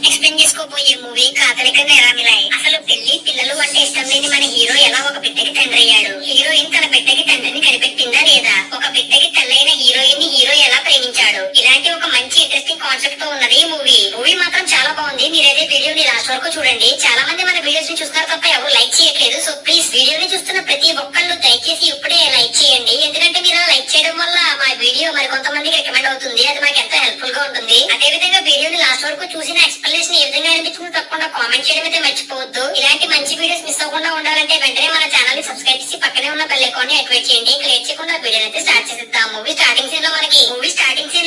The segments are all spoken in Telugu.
ఎక్స్ప్లెయిన్ చేసుకోబోయే మూవీ కాతలిక నేరామిలాయ్. అసలు పెళ్లి పిల్లలు అంటే ఇష్టం లేని మన హీరో ఎలా ఒక బిడ్డకి తండ్రి అయ్యాడు? హీరోయిన్ తన బిడ్డకి తండ్రిని కనిపెట్టిందా లేదా? ఒక బిడ్డకి తల్లైన హీరోయిన్ ని హీరో ఎలా ప్రేమించాడు? ఇలాంటి ఒక మంచి ఇంట్రెస్టింగ్ కాన్సెప్ట్ తో ఉన్నది ఈ మూవీ మాత్రం చాలా బాగుంది. మీరైతే వీడియోని లాస్ట్ వరకు చూడండి. చాలా మంది మన వీడియోస్ ని చూస్తారు తప్ప ఎవరు లైక్ చేయట్లేదు. సో ప్లీజ్ వీడియోని చూస్తున్న ప్రతి ఒక్కళ్ళు దయచేసి ఇప్పుడే లైక్ చేయండి. ఎందుకంటే మీరు లైక్ చేయడం వల్ల మా వీడియో మరి కొంతమందికి రికమెండ్ అవుతుంది. అది మాకు ఎంతో హెల్ప్ఫుల్ గా ఉంటుంది. అదే విధంగా వీడియోని లాస్ట్ వరకు చూసిన ఎక్స్ప్లెనేషన్ ఏ విధంగా అనిపించిందో తప్పకుండా కామెంట్ చేయడం అయితే మర్చిపోవద్దు. ఇలాంటి మంచి వీడియోస్ మిస్ అవ్వకుండా ఉండాలంటే వెంటనే మన ఛానల్ ని సబ్స్క్రైబ్ చేసి పక్కనే ఉన్న బెల్ ఐకాన్ ని యాక్టివేట్ చేయండి. లేట్ చేయకుండా వీడియో అయితే స్టార్ట్ చేసేద్దాం. మూవీ స్టార్టింగ్ సీన్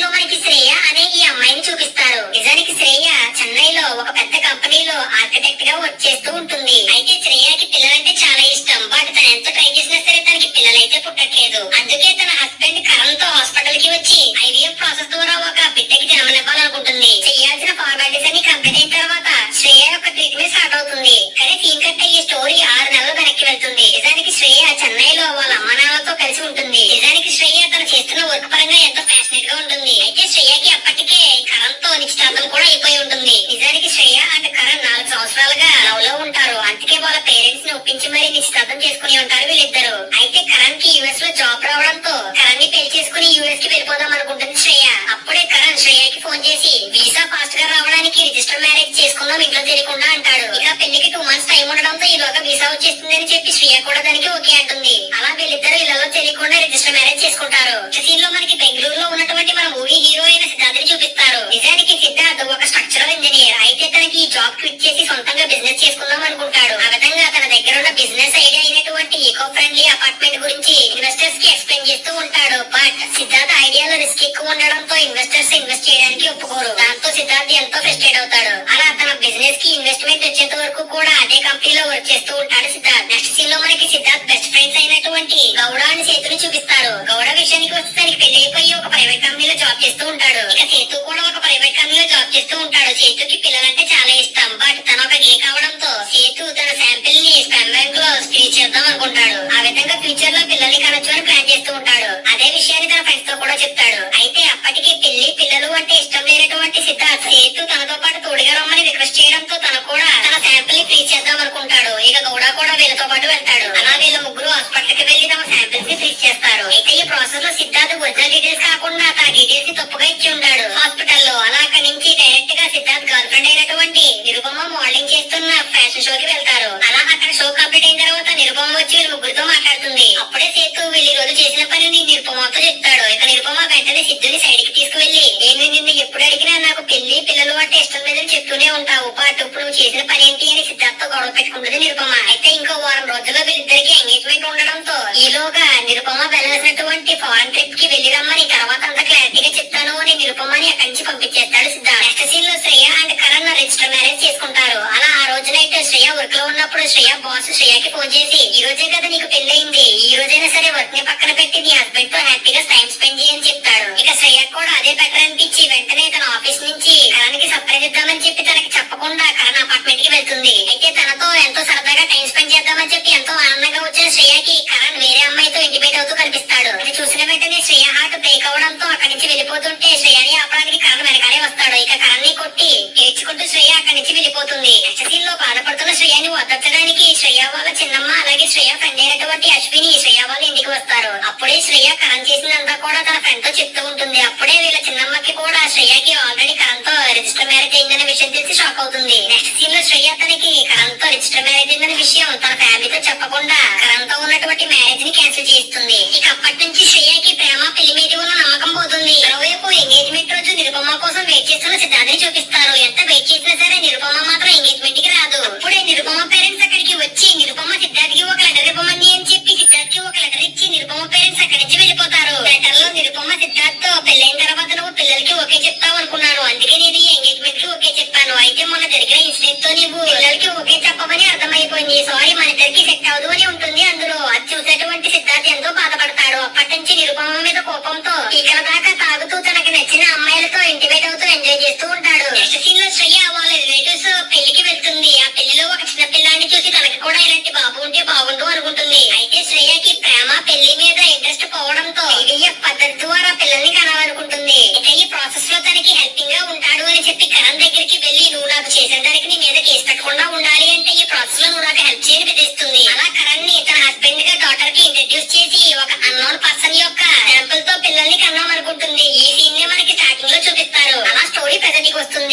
లో మనకి శ్రేయ అనే ఈ అమ్మాయిని చూపిస్తారు. నిజానికి శ్రేయ చెన్నైలో ఒక పెద్ద కంపెనీలో ఆర్కిటెక్ట్ గా వర్క్ చేస్తూ ఉంటుంది. అయితే శ్రేయకి పిల్లలంటే చాలా ఇష్టం. బట్ తను ఎంత ట్రై చేసినా సరే తనకి పిల్లలైతే పుట్టట్లేదు. అందుకే తన హస్బెండ్ కరణ్ తో హాస్పిటల్ కి వచ్చి ఐవీఎఫ్ ప్రాసెస్ ద్వారా ఒక బిడ్డకి జన్మనివ్వాలనుకుంటుంది. చేయాల్సిన ఫార్మాలిటీస్ అన్ని కంప్లీట్ అయిన తర్వాత శ్రేయ యొక్క ట్రీట్మెంట్ స్టార్ట్ అవుతుంది. కానీ సీన్ కట్ అయ్యే స్టోరీ 6 నెలలు వెనక్కి వెళ్తుంది. నిజానికి శ్రేయ చెన్నైలో వాళ్ళ అమ్మ నాన్నలతో కలిసి ఉంటుంది. నిజానికి శ్రేయ తను చేస్తున్న వర్క్ పరంగా ఎంతో ప్యాషనెట్ గా ఉంటుంది. అయితే శ్రేయకి అప్పటికే కరణ్ తో నిశ్చితార్థం కూడా అయిపోయి ఉంటుంది. నిజానికి శ్రేయ అండ్ కరణ్ 4 సంవత్సరాలుగా లవ్ లో ఉంటారు. అందుకే వాళ్ళ పేరెంట్స్ ని ఒప్పించి మరీ నిశ్చితార్థం చేసుకుని ఉంటారు వీళ్ళిద్దరు. అయితే కరణ్ కి యుఎస్ లో జాబ్ రావడంతో కరణ్ ని పెళ్లి చేసుకుని యుఎస్ కి వెళ్ళిపోదాం అనుకుంటుంది శ్రేయ. అప్పుడే కరణ్ శ్రేయకి ఫోన్ చేసి వీసా ఫాస్ట్ గా రావడానికి రిజిస్టర్ మ్యారేజ్ చేసుకుందాం ఇంట్లో తెలియకుండా అంటాడు. ఇక పెళ్లికి 2 మంత్స్ టైం ఉండడంతో ఈలోగా వీసా వచ్చేస్తుంది అని చెప్పి శ్రేయ కూడా దానికి ఓకే అంటుంది. అలా వీళ్ళిద్దరు ఇళ్లలో తెలియకుండా రిజిస్టర్ మ్యారేజ్ చేసుకుంటారు. సీన్ లో మనకి బెంగళూరులో ఉన్నటువంటి మన మూవీ హీరో అయిన సిద్ధార్థ్ చూపిస్తారు. నిజానికి సిద్ధార్థ్ ఒక స్ట్రక్చరల్ ఇంజనీర్. అయితే తనకి ఈ జాబ్ క్విట్ చేసి సొంతంగా బిజినెస్ చేసుకుందాం అనుకుంటాడు. ఆ విధంగా తన దగ్గర ఉన్న బిజినెస్ ఐడియా అయినటువంటి ఈకో ఫ్రెండ్లీ అపార్ట్మెంట్ గురించి ఇన్వెస్టర్స్ కి ఎక్స్ప్లెయిన్ చేస్తూ ఉంటాడు. బట్ సిద్ధార్థ్ ఐడియాలో రిస్క్ ఎక్కువ ఉండడంతో ఇన్వెస్టర్స్ ఇన్వెస్ట్ చేయడానికి ఒప్పుకోరు. దాంతో సిద్ధార్థ్ ఎంతో ఫ్రస్ట్రేట్ అవుతాడు. అలా తన బిజినెస్ కి ఇన్వెస్ట్మెంట్ వచ్చేంత వరకు కూడా అదే కంపెనీలో వర్క్ చేస్తూ ఉంటాడు సిద్ధార్థ్. నెక్స్ట్ సీన్ లో మనకి సిద్ధార్థ్ బెస్ట్ ఫ్రెండ్స్ అయినటువంటి గౌడ అని సేతుని చూపిస్తారు. గౌడ విషయానికి వస్తే తనకి పెళ్లి అయిపోయి ఒక ప్రైవేట్ కంపెనీలో జాబ్ చేస్తూ ఉంటాడు. ఇక సేతు కూడా ఒక ప్రైవేట్ కంపెనీలో జాబ్ చేస్తూ ఉంటాడు. సేతుకి పిల్లలంటే చాలా ఇష్టం. బట్ తన ఒక గే కావడంతో సేతు తన శాంపిల్ ని స్పెమ్ బ్యాంక్ లో స్క్రీన్ చేద్దాం అనుకుంటాడు. ఆ విధంగా ఫ్యూచర్ లో పిల్లల్ని కనొచ్చు అని ప్లాన్ చేస్తూ ఉంటాడు. అదే విషయాన్ని తన ఫ్రెండ్స్ తో కూడా చెప్తాడు. అయితే అప్పటికి పిల్లలు అంటే ఇష్టం లేనటువంటి సిద్ధార్థ్ సేతు తనతో పాటు తోడుగా రమ్మని రిక్వెస్ట్ చేయడంతో తను కూడా తన శాంపిల్ ని ఫ్రీజ్ చేద్దాం అనుకుంటాడు. ఇక గౌడ కూడా వీళ్ళతో పాటు వెళ్తాడు. అలా వీళ్ళ ముగ్గురు హాస్పిటల్ కి వెళ్లి తమ శాంపిల్స్ ని ఫ్రీజ్ చేస్తారు. అయితే ఈ ప్రాసెస్ లో సిద్ధార్థ్ ఒరిజినల్ డీటెయిల్స్ కాకుండా తన డీటెయిల్స్ ని తప్పుగా ఇచ్చి ఉంటాడు హాస్పిటల్లో. అలా అక్కడి నుంచి డైరెక్ట్ గా సిద్ధార్థ్ గర్ల్ ఫ్రెండ్ అయినటువంటి నిరుపమ మోడలింగ్ చేస్తున్న ఫ్యాషన్ షో కి వెళ్తారు. అలా అక్కడ షో కంప్లీట్ అయిన తర్వాత నిరుపమ వచ్చి వీళ్ళ ముగ్గురితో మాట్లాడుతుంది. అప్పుడే సేతు వీళ్ళు ఈ రోజు చేసిన పనిని నిరుపమతో చెప్తాడు. ఇక నిరుపమ వెంటనే సిద్ధుని సైడ్ కి తీసుకువెళ్లి నేను నిన్ను ఎప్పుడు అడిగినా నాకు పెళ్లి పిల్లలు అంటే ఇష్టం లేదని చెప్తూనే ఉంటావు. బట్ ఇప్పుడు నువ్వు చేసిన పని ఏంటి అని సిద్ధార్థ్ తో గొడవ పెట్టుకుంటుంది నిరుపమ. అయితే ఇంకో వారం రోజుల్లో వీళ్ళిద్దరికి ఎంగేజ్మెంట్ ఉండడంతో ఈలోగా నిరుపమ వెళ్ళాల్సినటువంటి ఫారెన్ ట్రిప్ కి వెళ్లి రమ్మని తర్వాత అంత క్లారిటీగా చెప్తాను అని నిరుపమని అక్కడి నుంచి పంపించేస్తాడు సిద్ధార్థ్. నెక్స్ట్ సీన్ లో Shreya and Karan register marriage చేసుకుంటారు. అలా ఆ రోజు నైట్ శ్రేయ వర్క్ లో ఉన్నప్పుడు శ్రేయ బాస్ శ్రేయకి ఫోన్ చేసి ఈ రోజే కదా నీకు పెళ్లయింది, ఈ రోజైనా సరే వర్క్ ని పక్కన పెట్టి నీ హస్బెండ్ తో హ్యాపీగా టైం స్పెండ్ చేయని చెప్తాడు. ఇక శ్రేయ కూడా అదే బెటర్ అనిపించి వెంటనే తన ఆఫీస్ నుంచి కరణ్ కి సర్ప్రైజ్ ఇద్దామని చెప్పి తనకి చెప్పకుండా కరణ్ అపార్ట్మెంట్ కి వెళ్తుంది. అయితే తనతో ఎంతో సరదాగా టైం స్పెండ్ చేద్దామని చెప్పి ఎంతో ఆనందంగా వచ్చిన శ్రేయకి కరణ్ వేరే అమ్మాయితో ఇంటిమేట్ అవుతూ కనిపిస్తాడు. ఇది చూసిన వెంటనే శ్రేయ హార్ట్ బ్రేక్ అవడంతో అక్కడి నుంచి వెళ్ళిపోతుంటే శ్రేయని ఆపడానికి కరణ్ వెనకాలే వస్తాడు. ఇక కరణ్ ని కొట్టి ఏడ్చుకుంటూ శ్రేయ అక్కడి నుంచి వెళ్ళిపోతుంది. నెక్స్ట్ సీన్ లో బాధపడుతున్న శ్రేయని ఓదార్చడానికి శ్రేయ వాళ్ళ చిన్నమ్మ అలాగే శ్రేయ ఫ్రెండ్ అయినటువంటి అశ్విని శ్రేయ వాళ్ళ ఇంటికి వస్తారు. అప్పుడే శ్రేయ కరణ్ చేసినంతా కూడా తన ఫ్రెండ్ తో చెప్తూ ఉంటుంది. అప్పుడే వీళ్ళ చిన్నమ్మకి కూడా శ్రేయకి ఆల్రెడీ కరణ్ తో రిజిస్టర్ మ్యారేజ్ అయిందనే విషయం తెలిసి షాక్ అవుతుంది. నెక్స్ట్ సీన్ లో శ్రేయ తనకి కరణ్ తో రిజిస్టర్ మ్యారేజ్ అయిందనే విషయం తన ఫ్యామిలీతో చెప్పకుండా కరణ్ తో ఉన్నటువంటి మ్యారేజ్ ని క్యాన్సిల్ చేస్తుంది. ఇక అప్పటి నుంచి శ్రేయకి ప్రేమ పెళ్లి మీద ఉన్న నమ్మకం పోతుంది. మరోవైపు ఎంగేజ్మెంట్ రోజు నిరుపమ కోసం వెయిట్ చేస్తున్న సిద్ధార్థని చూపిస్తారు. ఎంత వెయిట్ చేసినా సరే నిరుపమ మాత్రం ఎంగేజ్మెంట్ కి రాదు. అప్పుడే నిరుపమ పేరెంట్స్ అక్కడికి వచ్చి నిరుపమ సిద్ధార్థ్ కి ఒక లెటర్ ఇవ్వమని అని చెప్పి సిద్ధార్థ్ కి ఒక లెటర్ ఇచ్చి నిరుపమ పేరెంట్స్ అక్కడి నుంచి వెళ్ళిపోతారు. లెటర్ లో నిరుపమ సిద్ధార్థ్ తో పెళ్లైన తర్వాత నువ్వు పిల్లలకి ఓకే చెప్తావు అనుకున్నాను, అందుకే నేను ఈ ఎంగేజ్మెంట్ కి ఓకే చెప్పాను. అయితే మొన్న జరిగిన ఇన్సిడెంట్ తో నీవు పిల్లలకి ఓకే చెప్పమని అర్థమైపోయింది. సారీ మన ఇద్దరికి సెట్ అవదు అని ఉంటుంది అందులో. అది చూసేటువంటి సిద్ధార్థ్ ఎంతో బాధపడతాడు. అప్పటి నుంచి నిరుపమ మీద కోపంతో పీకల దాకా తాగుతూ తనకి నచ్చిన అమ్మాయిలతో ఇంటిమేట్ అవుతూ ఎంజాయ్ చేస్తూ ఉంటాడు. నెక్స్ట్ సీన్ లో శ్రేయ వాళ్ళ రిలేటివ్స్ పెళ్లికి వెళ్తుంది. ఆ పెళ్లిలో ఒక చిన్న పిల్లాన్ని చూసి తనకి కూడా ఇలాంటి బాబు ఉంటే బాగుండు అనుకుంటుంది. అయితే శ్రేయకి ప్రేమ పెళ్లి మీద ఇంట్రెస్ట్ పోవడంతో ఐవీఎఫ్ పద్ధతి ద్వారా పిల్లల్ని కనాలనుకుంటుంది. ఇక ఈ ప్రాసెస్ లో తనకి హెల్పింగ్ గా ఉంటాడు అని చెప్పి కరణ్ దగ్గరికి వెళ్లి నువ్వు నాకు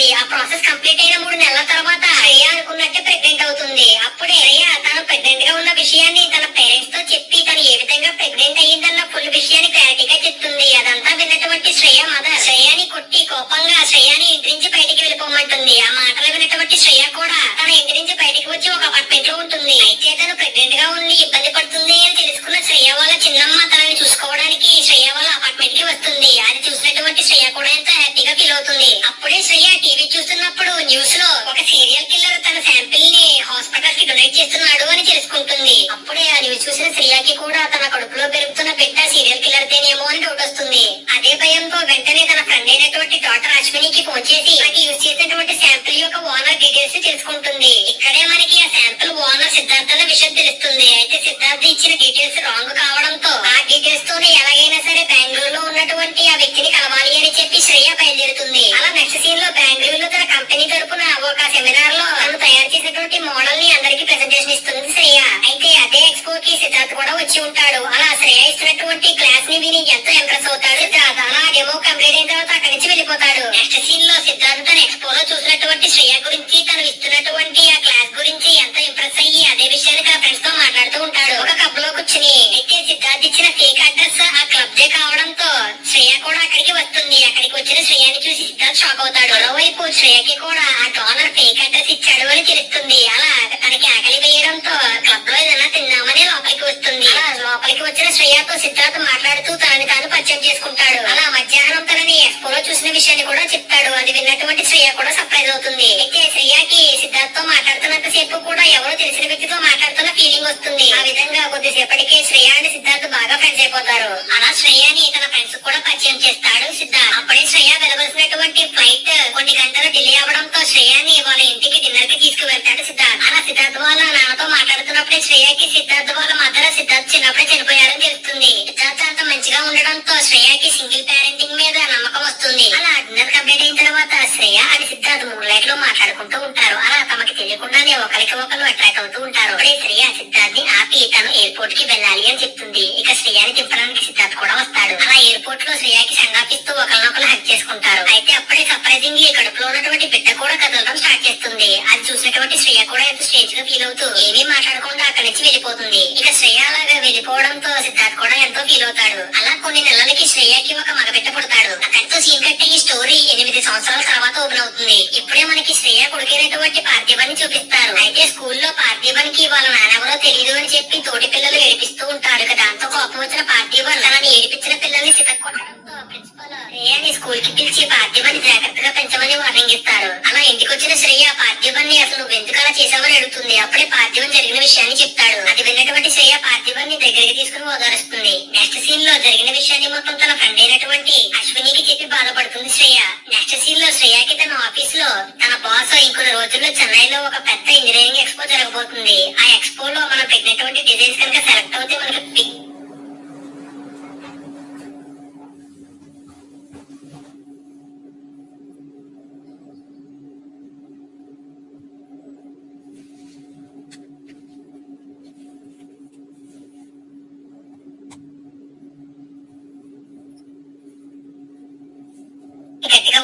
అవుతుంది. ఆ ప్రాసెస్ కంప్లీట్ అయిన 3 నెలల తర్వాత శ్రేయ అనుకున్నట్టే ప్రెగ్నెంట్ అవుతుంది. అప్పుడే శ్రేయ తను ప్రెగ్నెంట్ గా ఉన్న విషయాన్ని తన పేరెంట్స్ తో చెప్పి తను ఏ విధంగా ప్రెగ్నెంట్ అయ్యిందన్న ఫుల్ విషయాన్ని క్లారిటీగా చెప్తుంది. అదంతా విన్నటువంటి శ్రేయ మదర్ శ్రేయాని కొట్టి కోపంగా శ్రేయాని ఇంటి నుంచి బయటికి వెళ్ళిపోమంటుంది. ఆ మాటలు విన్నటువంటి శ్రేయ కూడా తన ఇంటి నుంచి బయటికి వచ్చి ఒక అపార్ట్మెంట్ లో ఉంటుంది. అయితే తను ప్రెగ్నెంట్ గా ఉండి ఇబ్బంది పడుతుంది అని తెలుసుకున్న శ్రేయ వాళ్ళ చిన్నమ్మ తనని చూసుకోవడానికి శ్రేయ వాళ్ళ అపార్ట్మెంట్ కి వస్తుంది. అది చూసినటువంటి శ్రేయ కూడా ఎంతో హ్యాపీగా ఫీల్ అవుతుంది. అప్పుడే శ్రేయ టీవీ చూస్తున్నప్పుడు న్యూస్ లో ఒక సీరియల్ కిల్లర్ తన శాంపిల్ ని హాస్పిటల్ కి డొనేట్ చేస్తున్నాడు అని తెలుసుకుంటుంది. అప్పుడే ఆ న్యూస్ చూసిన శ్రేయకి కూడా తన కడుపులో పెరుగుతున్న బిడ్డ సీరియల్ కిల్లర్ తేనేమో అని డౌట్ వస్తుంది. అదే భయంతో వెంటనే తన ఫ్రెండ్ అయినటువంటి డాక్టర్ అశ్వినికి ఫోన్ చేసి మనకి యూజ్ చేసినటువంటి శాంపిల్ యొక్క ఓనర్ డీటెయిల్స్ తెలుసుకుంటుంది. ఇక్కడే మనకి ఆ శాంపిల్ ఓనర్ సిద్ధార్థ అన్న విషయం తెలుస్తుంది. అయితే సిద్ధార్థ్ ఇచ్చిన డీటెయిల్స్ రాంగ్ కావడంతో ఆ డీటెయిల్స్ తోనే ఎలాగైనా సరే బెంగళూరులో ఉన్నటువంటి ఆ వ్యక్తిని కలవాలి అని చెప్పి శ్రేయ బయలుదేరుతుంది. అలా నెక్స్ట్ సీన్ లో బెంగళూరులో తన కంపెనీ తరపున ఒక సెమినార్ లో తను తయారు చేసినటువంటి మోడల్ ని అందరికి ప్రెజెంటేషన్ ఇస్తుంది శ్రేయ. అయితే అదే ఎక్స్పో కి సిద్ధార్థ్ కూడా వచ్చి ఉంటాడు. అలా శ్రేయ ఇస్తున్నటువంటి క్లాస్ ని విని ఎంతో ఇంప్రెస్ అవుతాడు సిద్ధార్థ్. అలా డెమో కంప్లీట్ అయిన తర్వాత అక్కడి నుంచి వెళ్ళిపోతాడు. నెక్స్ట్ సీన్ లో సిద్ధార్థ్ తన ఎక్స్పో లో చూసినటువంటి శ్రేయ గురించి తను ఇస్తున్నటువంటి ఆ క్లాస్ గురించి ఎంతో ఇంప్రెస్ అయ్యి అదే విషయాన్ని తన ఫ్రెండ్స్ తో మాట్లాడుతూ ఉంటాడు ఒక క్లబ్ లో కూర్చుని. అయితే సిద్ధార్థ్ ఇచ్చిన ఫేక్ అడ్రస్ ఆ క్లబ్ దే కావడంతో శ్రేయ కూడా అక్కడికి వస్తుంది. అక్కడికి వచ్చిన శ్రేయాని చూసి సిద్ధార్థ్ షాక్ అవుతాడు. మరోవైపు శ్రేయకి కూడా ఆ డోనర్ ఫేక్ అడ్రస్ ఇచ్చాడు అని తెలుస్తుంది. అలా తనకి ఆకలి వేయడంతో క్లబ్ లో ఏదైనా తిందామని లోపలికి వస్తుంది. అలా లోపలికి వచ్చిన శ్రేయతో సిద్ధార్థ్ మాట్లాడుతూ తనని తాను పరిచయం చేసుకుంటాడు. అలా మధ్యాహ్నం తనని ఎక్స్పోలో చూసిన విషయాన్ని కూడా చెప్తాడు. అది విన్నటువంటి శ్రేయ కూడా సర్ప్రైజ్ అవుతుంది. అయితే శ్రేయకి సిద్ధార్థ్ తో మాట్లాడుతున్నంత సేపు కూడా ఎవరో తెలిసిన వ్యక్తితో మాట్లాడుతున్న ఫీలింగ్ వస్తుంది. ఆ విధంగా కొద్దిసేపటికి శ్రేయ అని సిద్ధార్థ్ బాగా ఫ్రెండ్స్ అయిపోతారు. అలా శ్రేయని తన ఫ్రెండ్స్ కూడా పరిచయం చేస్తాడు సిద్ధార్థ్. అప్పుడే శ్రేయ వెళ్ళవలసినటువంటి ఫ్లైట్ కొన్ని గంటలు డిలే అవడంతో శ్రేయాని వాళ్ళ ఇంటికి డిన్నర్ కి తీసుకువెళ్తాడు సిద్ధార్థ్. అలా సిద్ధార్థ్ వాళ్ళ నాన్నతో మాట్లాడుతున్నప్పుడే శ్రేయకి సిద్ధార్థ్ వాళ్ళ మదర్ సిద్ధార్థ్ చిన్నప్పుడే చనిపోయారని తెలుస్తుంది. సిద్ధార్థ్ అంత మంచిగా ఉండడంతో శ్రేయకి సింగిల్ పేరెంటింగ్ మీద నమ్మకం వస్తుంది. అలా డిన్నర్ కంప్లీట్ అయిన తర్వాత శ్రేయ అని సిద్ధార్థ్ మూన్లైట్ లో మాట్లాడుకుంటూ ఉంటారు. అలా తమకి తెలియకుండానే ఒకరికి ఒకరు అట్రాక్ట్ అవుతూ ఉంటారు. అప్పుడే శ్రేయ సిద్ధార్థ్ ని ఆపి తను ఎయిర్పోర్ట్ కి వెళ్ళాలి అని చెప్తుంది. ఇక శ్రేయాని దింపడానికి సిద్ధార్థ్ కూడా వస్తాడు. అలా ఎయిర్పోర్ట్ లో శ్రేయకి సంగాపిస్తూ ఒకరినొకరు హక్ చేసుకుంటారు. అయితే అప్పుడే సర్ప్రైజింగ్లీ కడుపులో ఉన్నటువంటి బిడ్డ కూడా కదలడం స్టార్ట్ చేస్తుంది. అది చూసినటువంటి శ్రేయ కూడా ఎంతో స్ట్రేంజ్ గా ఫీల్ అవుతూ ఏమీ మాట్లాడకుండా అక్కడి నుంచి వెళ్ళిపోతుంది. ఇక శ్రేయ అలాగా వెళ్ళిపోవడంతో సిద్ధార్థ్ కూడా ఎంతో ఫీల్ అవుతాడు. అలా కొన్ని నెలలకి శ్రేయకి ఒక మగబిడ్డ పుడతాడు. అక్కడితో సీన్ కట్టే ఈ స్టోరీ 8 సంవత్సరాల తర్వాత ఓపెన్ అవుతుంది. ఇప్పుడే మనకి శ్రేయ కొడుకైనటువంటి పార్థిబన్ చూపిస్తారు. అయితే స్కూల్లో పార్థిబన్ కి వాళ్ళ నాన్నెవరో తెలియదు అని చెప్పి తోటి పిల్లలు ఏడిపిస్తూ ఉంటారు. ఇక దాంతో కోపం వచ్చిన పార్థిబన్ తనని ఏడిపించిన పిల్లల్ని సితక్కొట్టడంతో ప్రిన్సిపల్ శ్రేయని స్కూల్ కి పిలిచి పార్థిబన్ జాగ్రత్తగా పెంచమని వార్నింగ్ ఇస్తారు. అలా ఇంటికి వచ్చిన శ్రేయ పార్థిబన్ ని అసలు నువ్వు ఎందుకు అలా చేసావని అడుగుతుంది. అప్పుడే పార్థిబన్ జరిగిన విషయాన్ని చెప్తాడు. అది విన్నటువంటి శ్రేయ పార్థిబన్ ని దగ్గరికి తీసుకుని ఓదారుస్తుంది. నెక్స్ట్ సీన్ లో జరిగిన విషయాన్ని మొత్తం తన ఫ్రెండ్ అయినటువంటి అశ్వినికి చెప్పి బాధపడుతుంది శ్రేయ. నెక్స్ట్ సీన్ లో శ్రేయకి తన ఆఫీస్ లో తన బాస్ ఇంకొన్ని రోజుల్లో చెన్నైలో ఒక పెద్ద ఇంజనీరింగ్ ఎక్స్పో జరగబోతుంది. ఆ ఎక్స్పో లో మనం పెట్టినటువంటి డిజైన్స్ కనుక సెలెక్ట్ అవుతే మనకి గట్టిగా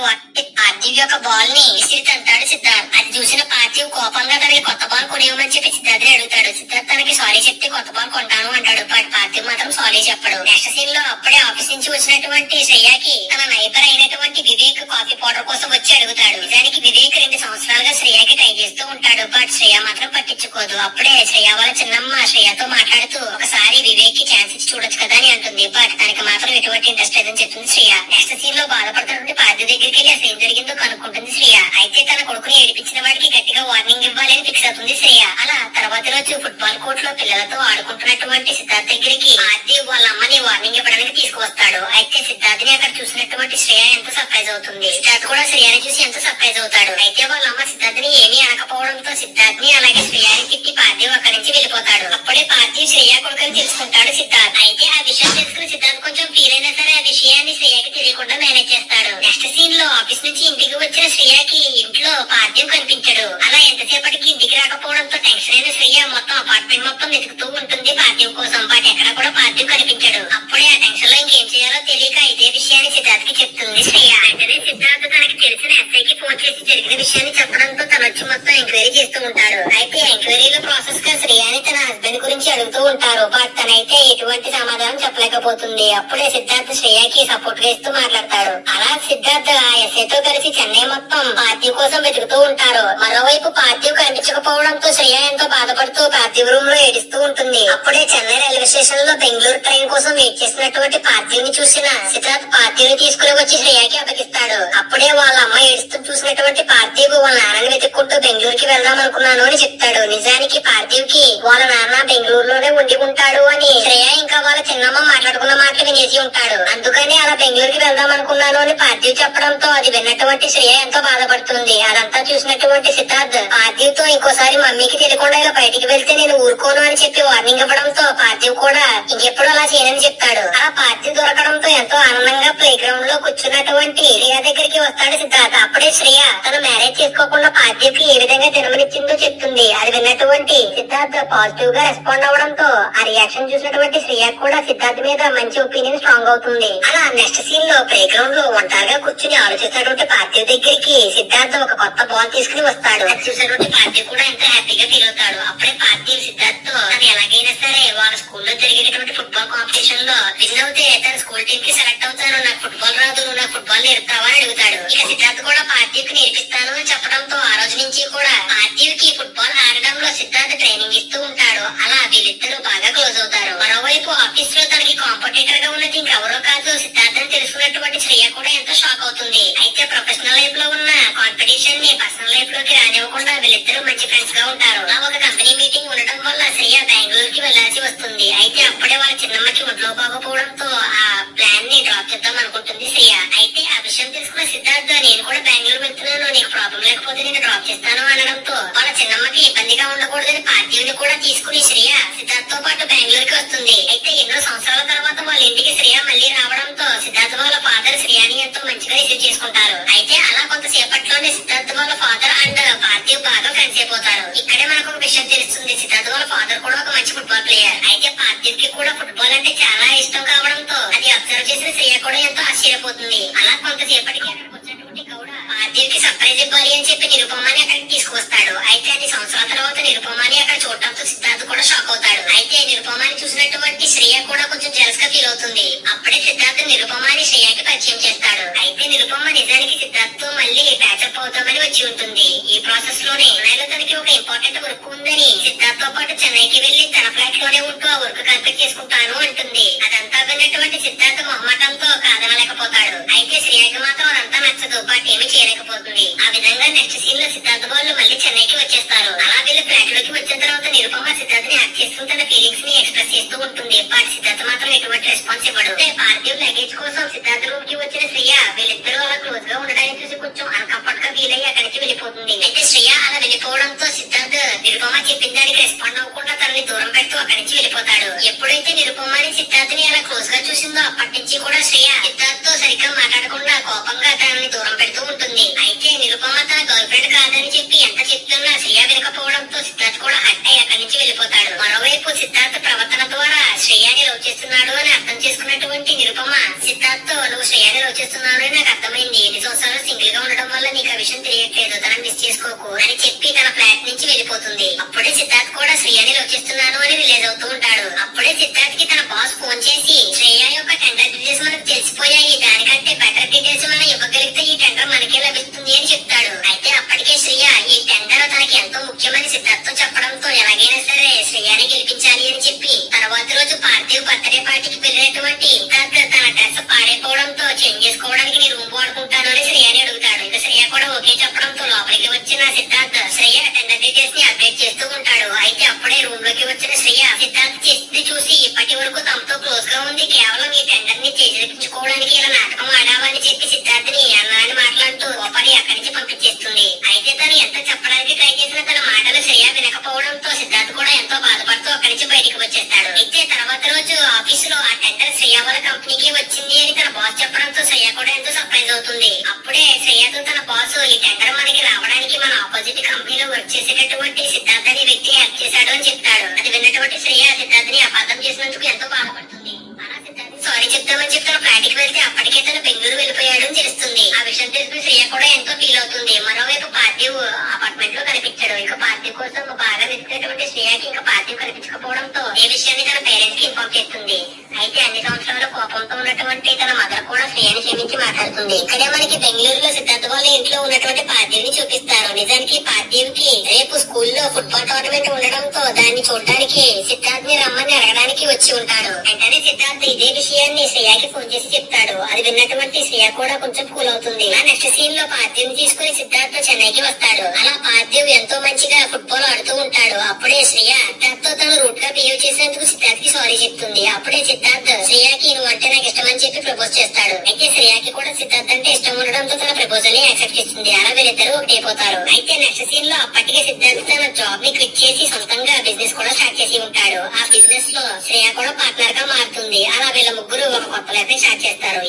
పార్థివ్ యొక్క బాల్ ని విసిరి తంతాడు సిద్ధార్థ్. అది చూసిన పార్థివ్ కోపంగా తనకి కొత్త బాల్ కొనివ్వమని చెప్పి సిద్ధార్థ్ అడుగుతాడు. సిద్ధార్థ్ తనకి సారీ చెప్తే కొత్త బాల్ కొంటాను అంటాడు. బట్ పార్థివ్ మాత్రం సారీ చెప్పడు. నెక్స్ట్ సీన్ లో అప్పుడే ఆఫీస్ నుంచి వచ్చినటువంటి శ్రేయకి తన నైబర్ అయినటువంటి వివేక్ కాఫీ పౌడర్ కోసం వచ్చి అడుగుతాడు. నిజానికి వివేక్ 2 సంవత్సరాలుగా శ్రేయకి ట్రై చేస్తూ ఉంటాడు. బట్ శ్రేయ మాత్రం పట్టించుకోదు. అప్పుడే శ్రేయ వాళ్ళ చిన్నమ్మ శ్రేయతో మాట్లాడుతూ ఒకసారి వివేక్ కి ఛాన్స్ ఇచ్చి చూడొచ్చు కదా అని అంటుంది. బట్ తనకి మాత్రం ఎటువంటి ఇంట్రెస్ట్ లేదని చెప్తుంది శ్రేయ. నెక్స్ట్ సీన్ లో బాధపడుతున్నటువంటి పార్థివ్ దగ్గరికి వెళ్ళి అసలు ఏం జరిగిందో కనుక్కుంటుంది శ్రేయ. అయితే తన కొడుకుని ఏడిపించిన వాడికి గట్టిగా వార్నింగ్ ఇవ్వాలని ఫిక్స్ అవుతుంది శ్రేయ. అలా తర్వాత రోజు ఫుట్బాల్ కోర్ట్ లో పిల్లలతో ఆడుకుంటున్నటువంటి సిద్ధార్థ్ దగ్గరికి పార్థివ్ వాళ్ళ అమ్మని వార్నింగ్ ఇవ్వడానికి తీసుకువస్తాడు. అయితే సిద్ధార్థ్ ని అక్కడ చూసినటువంటి శ్రేయ ఎంతో సర్ప్రైజ్ అవుతుంది. సిద్ధార్థ్ కూడా శ్రేయని చూసి ఎంతో సర్ప్రైజ్ అవుతాడు. అయితే వాళ్ళ అమ్మ సిద్ధార్థ్ ని ఏమీ అనకపోవడంతో సిద్ధార్థ్ ని అలాగే శ్రేయాని తిట్టి పార్థివ్ అక్కడి నుంచి వెళ్ళిపోతాడు. అప్పుడే పార్థివ్ శ్రేయ కొడుకుని తెలుసుకుంటాడు సిద్ధార్థ్. అయితే ఆ విషయం తెలుసుకుని సిద్ధార్థ్ కొంచెం ఫీల్ అయినా సరే ఆ విషయాన్ని శ్రేయకి తెలియకుండా మేనేజ్ చేస్తాడు. నెక్స్ట్ సీన్ లో ఆఫీస్ నుంచి ఇంటికి వచ్చిన శ్రేయకి ఇంట్లో పార్థివ్ కనిపించడు. అలా ఎంతసేపటికి ఇంటికి రాకపోవడంతో టెన్షన్ అయిన శ్రేయ మొత్తం అపార్ట్మెంట్ మొత్తం వెతుకుతూ ఉంటుంది పార్థివ్ కోసం. బట్ ఎక్కడ కూడా పార్థివ్ కనిపించడు. అప్పుడే ఆ టెన్షన్ లో ఇంకేం చేయాలో తెలియక ఇదే విషయాన్ని సిద్ధార్థ్ కి చెప్తుంది శ్రేయ. వెంటనే సిద్ధార్థ్ తనకి తెలిసిన ఎస్ఐకి ఫోన్ వచ్చేసి జరిగిన విషయాన్ని చెప్పడంతో తను వచ్చి మొత్తం ఎంక్వైరీ చేస్తూ ఉంటాడు. అయితే ఎంక్వైరీలో ప్రాసెస్ గా శ్రేయాని తన హస్బెండ్ గురించి అడుగుతూ ఉంటారు. బట్ తనైతే ఎటువంటి సమాధానం చెప్పలేకపోతుంది. అప్పుడే సిద్ధార్థ్ శ్రేయాకి సపోర్ట్ గా ఇస్తూ మాట్లాడతాడు. అలా సిద్ధార్థ్ ఆ ఎస్ఐతో కలిసి చెన్నై మొత్తం పార్థివ్ కోసం వెతుకుతూ ఉంటారు. మరోవైపు పార్థివ్ కనిపించకపోవడంతో శ్రేయ ఎంతో బాధపడుతూ పార్థివ్ రూమ్ లో ఏడుస్తూ ఉంటుంది. అప్పుడే చెన్నై రైల్వే స్టేషన్ లో బెంగళూరు ట్రైన్ కోసం వెయిట్ చేసినటువంటి పార్థివ్ ని చూసిన సిద్ధార్థ్ పార్థివ్ ని తీసుకుని వచ్చి శ్రేయకి అప్పగిస్తాడు. అప్పుడే వాళ్ళ అమ్మ ఏడుస్తూ చూసినటువంటి పార్థివ్ వాళ్ళ నాన్నని వెతుక్కుంటూ బెంగళూరుకి వెళ్దాం అనుకున్నాను అని చెప్తాడు. నిజానికి పార్థివ్ కి వాళ్ళ నాన్న బెంగళూరులోనే ఉండి ఉంటాడు అని శ్రేయ ఇంకా వాళ్ళ చిన్నమ్మ మాట్లాడుకున్న మాటలు వినేసి ఉంటాడు. అందుకని అలా బెంగళూరుకి వెళ్దాం అనుకున్నాను అని పార్థివ్ చెప్పడంతో అది విన్నటువంటి శ్రేయ ఎంతో బాధపడుతుంది. అదంతా చూసినటువంటి సిద్ధార్థ్ పార్థివ్ తో ఇంకోసారి మమ్మీకి తెలియకుండా ఇలా బయటికి వెళ్తే నేను ఊరుకోను అని చెప్పి వార్నింగ్ ఇవ్వడంతో పార్థివ్ కూడా ఇంకెప్పుడు అలా చేయనని చెప్తాడు. అలా పార్థివ్ దొరకడంతో ఎంతో ఆనందంగా ప్లే గ్రౌండ్ లో కూర్చున్నటువంటి శ్రేయ దగ్గరికి వస్తాడు సిద్ధార్థ్. అప్పుడే శ్రేయ తను మ్యారేజ్ చేసుకోకుండా పార్థివ్ కి ఏ విధంగా జన్మనిచ్చిందో చెప్తుంది. అది విన్నటువంటి సిద్ధార్థ్ పాజిటివ్ గా రెస్పాండ్ అవడంతో ఆ రియాక్షన్ చూసినటువంటి శ్రేయ కూడా సిద్ధార్థ్ మీద మంచి ఒపీనియన్ స్ట్రాంగ్ అవుతుంది. అలా నెక్స్ట్ సీన్ లో ప్లే గ్రౌండ్ లో ఒంటరిగా కూర్చుని ఆలోచిస్తున్నటువంటి పార్థివ్ దగ్గరికి సిద్ధార్థ్ ఒక కొత్త బాల్ తీసుకుని వస్తాడు. అది చూసినటువంటి పార్థివ్ కూడా ఎంతో హ్యాపీగా ఫీల్ అవుతాడు. అప్పుడే పార్థివ్ సిద్ధార్థ్ తో తను ఎలాగైనా సరే వాళ్ళ స్కూల్లో జరిగేటటువంటి ఫుట్బాల్ కాంపిటీషన్ లో విన్ అవుతే తన స్కూల్ టీమ్ కి సెలెక్ట్ అవుతాను, నాకు ఫుట్బాల్ రాదు, నువ్వు నాకు ఫుట్బాల్ నేర్పుతావా అని అడుగుతాడు. ఇక సిద్ధార్థ్ కూడా పార్థివ్ కి నేర్పిస్తాను అని చెప్పడంతో ఆ రోజు నుంచి కూడా పార్థివ్ కి ఫుట్బాల్ ఆడడంలో సిద్ధార్థ్ ట్రైనింగ్ ఇస్తూ ఉంటాడు. అలా వీళ్ళిద్దరూ బాగా క్లోజ్ అవుతారు. మరోవైపు ఆఫీస్ లో తనకి కాంపిటేటర్ గా ఉన్నది ఇంకెవరో కాదు సిద్ధార్థ్ అని తెలుసుకున్నటువంటి శ్రేయ కూడా ఎంతో షాక్ అవుతుంది. అయితే ప్రొఫెషనల్ లైఫ్ లో ఉన్న కాంపిటీషన్ ని పర్సనల్ లైఫ్ లోకి రానివ్వకుండా వీళ్ళిద్దరూ మంచి ఫ్రెండ్స్ గా ఉంటారు. అలా ఒక కంపెనీ మీటింగ్ ఉండడం వల్ల శ్రేయ బెంగళూరుకి వెళ్లాల్సి వస్తుంది. అయితే అప్పుడే వాళ్ళ చిన్నమ్మకి ఒంట్లో బాగోపోవడంతో ఆ ప్లాన్ ని డ్రాప్ చేద్దాం అనుకుంటుంది శ్రేయ. అయితే ఆ విషయం తెలుసుకున్న సిద్ధార్థ్ నేను కూడా బెంగళూరు వెళ్తున్నాను, నీకు ప్రాబ్లం లేకపోతే నేను డ్రాప్ చేస్తాను అనడంతో వాళ్ళ చిన్నమ్మకి ఇబ్బందిగా ఉండకూడదని పార్థివ్ ని కూడా తీసుకుని శ్రేయ సిద్ధార్థ్ తో పాటు బెంగళూరుకి వస్తుంది. అయితే ఎన్నో సంవత్సరాల తర్వాత వాళ్ళ ఇంటికి శ్రేయ మళ్ళీ రావడంతో సిద్ధార్థ్ వాళ్ళ ఫాదర్ శ్రేయాని ఎంతో మంచిగా రిసీవ్ చేసుకుంటారు. అయితే అలా కొంతసేపట్లోనే సిద్ధార్థ్ వాళ్ళ ఫాదర్ అండ్ పార్థివ్ బాగా ఫ్రెండ్స్ అయిపోతారు. ఇక్కడే మనకు ఒక విషయం తెలుస్తుంది, సిద్ధార్థ్ వాళ్ళ ఫాదర్ కూడా ఒక మంచి ఫుట్బాల్ ప్లేయర్. అయితే పార్థివ్ కి కూడా ఫుట్బాల్ అంటే చాలా ఇష్టం కావడంతో అది అబ్జర్వ్ చేసిన శ్రేయ కూడా ఎంతో ఆశ్చర్యపోతుంది. అలా కొంతసేపటికి అక్కడికి వచ్చినటువంటి గౌడ పార్థివ్ కి సర్ప్రైజ్ ఇవ్వాలి అని చెప్పి నిరుపమాని అక్కడికి తీసుకొస్తాడు. అయితే అన్ని సంవత్సరాల తర్వాత నిరుపమాని అక్కడ చూడటంతో సిద్ధార్థ్ కూడా షాక్ అవుతాడు. అయితే నిరుపమాని చూసినటువంటి శ్రేయ కూడా కొంచెం జెలస్ గా ఫీల్ అవుతుంది. అప్పుడే సిద్ధార్థ్ నిరుపమాని శ్రేయకి పరిచయం చేస్తాడు. అయితే నిరుపమ నిజానికి సిద్ధార్థ్ తో మళ్ళీ ప్యాచప్ అవుతామని వచ్చి ఉంటుంది. ఈ ప్రాసెస్ లోనే చెన్నైలో తనకి ఒక ఇంపార్టెంట్ వర్క్ ఉందని సిద్ధార్థ్ తో పాటు చెన్నైకి వెళ్లి తన ఫ్లాట్ లోనే ఉంటూ ఆ వర్క్ కంప్లీట్ చేసుకుంటాను అంటుంది. అదంతా విన్నటువంటి సిద్ధార్థ్ మొహమాటంతో కాదనలేకపోతాడు. అయితే శ్రేయకి మాత్రం అదంతా నచ్చదు, బట్ ఏమీ చేయలేకపోతుంది. ఆ విధంగా నెక్స్ట్ సీన్ లో సిద్ధార్థ్ వాళ్ళు మళ్ళీ చెన్నైకి వచ్చేస్తారు. అలా వీళ్ళు ఫ్లాట్ లోకి వచ్చిన తర్వాత నిరుపమ సిద్ధార్థ్ ని హక్ చేస్తూ తన ఫీలింగ్స్ ని ఎక్స్ప్రెస్ చేస్తూ ఉంటుంది. బట్ సిద్ధార్థ్ మాత్రం ఎటువంటి రెస్పాన్స్ ఇవ్వడు. పార్థివ్ లగేజ్ కోసం సిద్ధార్థ్ రూమ్ కి వచ్చిన శ్రేయ వీళ్ళిద్దరూ అలా క్లోజ్ గా ఉండడానికి చూసి కొంచెం అన్కంఫర్ట్ గా ఫీల్ అయ్యి అక్కడి నుంచి వెళ్ళిపోతుంది. అయితే శ్రేయ అలా వెళ్ళిపోవడంతో సిద్ధార్థ్ నిరుపమ చెప్పిన దానికి రెస్పాండ్ అవ్వకుండా తనని దూరం పెడుతూ అక్కడి నుంచి వెళ్ళిపోతాడు. ఎప్పుడైతే నిరుపమని సిద్ధార్థ్ ని అలా క్లోజ్ గా చూసిందో అప్పటి నుంచి కూడా శ్రేయ సిద్ధార్థ్ తో సరిగ్గా మాట్లాడకుండా కోపంగా తనని దూరం పెడుతూ ఉంటుంది. అయితే నిరుపమ తన గర్ల్ ఫ్రెండ్ కాదని చెప్పి ఎంత చెప్తున్నా శ్రేయ వినకపోవడంతో సిద్ధార్థ్ కూడా హట్ అయ్యి అక్కడి నుంచి వెళ్ళిపోతాడు. మరోవైపు సిద్ధార్థ్ ప్రవర్తన ద్వారా శ్రేయాని లవ్ చేస్తున్నాడు అని అర్థం చేసుకున్నటువంటి నిరుపమ సిద్ధార్థ్ తో నువ్వు శ్రేయాని లవ్ చేస్తున్నాడు అని నాకు అర్థమైంది, ఎన్ని సంవత్సరాలు సింగిల్ గా ఉండడం వల్ల నీకు ఆ విషయం తెలియట్లేదు, తనని మిస్ చేసుకోకు అని చెప్పి తన ఫ్లాట్ నుంచి వెళ్ళిపోతుంది. అప్పుడే సిద్ధార్థ్ కూడా శ్రేయాని లవ్ చేస్తున్నాను అని రిలీజ్ అవుతూ ఉంటాడు. అప్పుడే సిద్ధార్థ్ కి తన బాస్ ఫోన్ చేసి శ్రేయ యొక్క టెండర్ డీటెయిల్స్ మనకు తెలిసిపోయాయి, దానికంటే బెటర్ డీటెయిల్స్ మనం ఇవ్వగలిగితే ఈ టెండర్ మనకే లభిస్తుంది అని చెప్తాడు. అయితే అప్పటికే శ్రేయ ఈ టెండర్ తనకి ఎంతో ముఖ్యమని సిద్ధార్థ్ తో చెప్పడంతో ఎలాగైనా సరే శ్రేయాని గెలిపించాలి అని చెప్పి తర్వాత రోజు పార్థివ్ బర్త్డే పార్టీకి వెళ్ళినటువంటి సిద్ధార్థ్ తన డ్రెస్ పాడైపోవడంతో చేంజ్ చేసుకోవడానికి నీ రూమ్ వాడుకుంటాను అని శ్రేయాని అడుగుతాడు. ఇక శ్రేయ కూడా ఓకే చెప్పడంతో లోపలికి వచ్చిన సిద్ధార్థ్ శ్రేయ టెండర్ డీటెయిల్స్ ని అప్డేట్ చేస్తూ ఉంటాడు. అయితే అప్పుడే రూమ్ లోకి వచ్చిన శ్రేయ సిద్ధార్థ్ చేసింది చూసి ఇప్పటి వరకు తమతో క్లోజ్ గా ఉంది, కేవలం ఈ టెండర్ ని చేజించుకోవడానికి ఇలా నాటకం ఆడావని చెప్పి సిద్ధార్థ్ ని అన్నాని మాట్లాడుతూ కోపడి అక్కడి నుంచి పంపించేస్తుంది. అయితే తను ఎంత చెప్పడానికి ట్రై చేసిన తన మాటలు శ్రేయ వినకపోవడంతో సిద్ధార్థ్ కూడా ఎంతో బాధపడుతూ అక్కడి నుంచి బయటకు వచ్చేస్తాడు. అయితే తర్వాత రోజు ఆఫీస్ లో ఆ టెండర్ శ్రేయ వాళ్ళ కంపెనీకి వచ్చింది అని తన బాస్ చెప్పడంతో శ్రేయ కూడా ఎంతో సర్ప్రైజ్ అవుతుంది. అప్పుడే శ్రేయతో తన బాస్ ఈ టెండర్ మనకి రావడానికి మన ఆపోజిట్ కంపెనీలో వర్క్ చేసేటటువంటి సిద్ధార్థ్ అనే వ్యక్తి హెల్ప్ చేశాడు అని చెప్తాడు. అది విన్నటువంటి శ్రేయ సిద్ధార్థ్ ని అపార్థం చేసినందుకు ఎంతో బాధపడుతుంది. అలా సిద్ధార్థ్ సారీ స్టోరీ చెప్తామని చెప్పి తన ఫ్లాట్ కి వెళ్తే అప్పటికే తను బెంగళూరు వెళ్ళిపోయాడు అని తెలుస్తుంది. ఆ విషయం తెలిసిన శ్రేయ కూడా ఎంతో ఫీల్ అవుతుంది. మరోవైపు పార్థివ్ అపార్ట్మెంట్ లో కనిపించాడు. ఇంకా పార్థివ్ కోసం బాగా వెతికినటువంటి శ్రేయకి ఇంకా పార్థివ్ కనిపించకపోవడంతో ఈ విషయాన్ని తన పేరెంట్స్ కి ఇన్ఫార్మ్ చేస్తుంది. అయితే అన్ని సంవత్సరాలు కోపంతో ఉన్నటువంటి తన మదర్ కూడా శ్రేయని క్షమించి మాట్లాడుతుంది. ఇక్కడే మనకి బెంగళూరులో సిద్ధార్థ వాళ్ళ ఇంట్లో ఉన్నటువంటి పార్థివ్ ని చూపిస్తారు. నిజానికి పార్థివ్ కి రేపు స్కూల్లో ఫుట్బాల్ టోర్నమెంట్ ఉండడంతో దాన్ని చూడడానికి సిద్ధార్థ్ ని రమ్మని అడగడానికి వచ్చి ఉంటాడు. వెంటనే సిద్ధార్థ్ ఇదే విషయాన్ని శ్రేయకి ఫోన్ చేసి చెప్తాడు. అది విన్నటువంటి శ్రేయ కూడా కొంచెం కూల్ అవుతుంది. ఆ నెక్స్ట్ సీన్ లో పార్థివ్ ని తీసుకుని సిద్ధార్థ్ చెన్నైకి వస్తాడు. అలా పార్థివ్ ఎంతో మంచిగా ఫుట్బాల్ ఆడుతూ ఉంటాడు. అప్పుడే శ్రేయ సిద్ధార్థ్ తో తను రూట్ గా బిహేవ్ చేసినందుకు సిద్ధార్థ్ కి సారీ చెప్తుంది. అప్పుడే సిద్ధార్థ్ శ్రేయకి నువ్వు అంటే నాకు ఇష్టం అని చెప్పి ప్రపోజ్ చేస్తాడు. అయితే శ్రేయకి కూడా సిద్ధార్థ్ అంటే ఇష్టం ఉండడంతో తన ప్రపోజల్ ని యాక్సెప్ట్ చేస్తుంది. అలా వీళ్ళిద్దరూ ఒకటైపోతారు. అయితే నెక్స్ట్ సీన్ లో అప్పటికే సిద్ధార్థ్ తన జాబ్ ని క్విట్ చేసి సొంతంగా బిజినెస్ కూడా స్టార్ట్ చేసి ఉంటాడు. ఆ బిజినెస్ లో శ్రేయ కూడా పార్ట్నర్ గా మారుతుంది. అలా వీళ్ళ ముగ్గురు ఒక కొత్త లైఫ్ ని స్టార్ట్ చేస్తారు.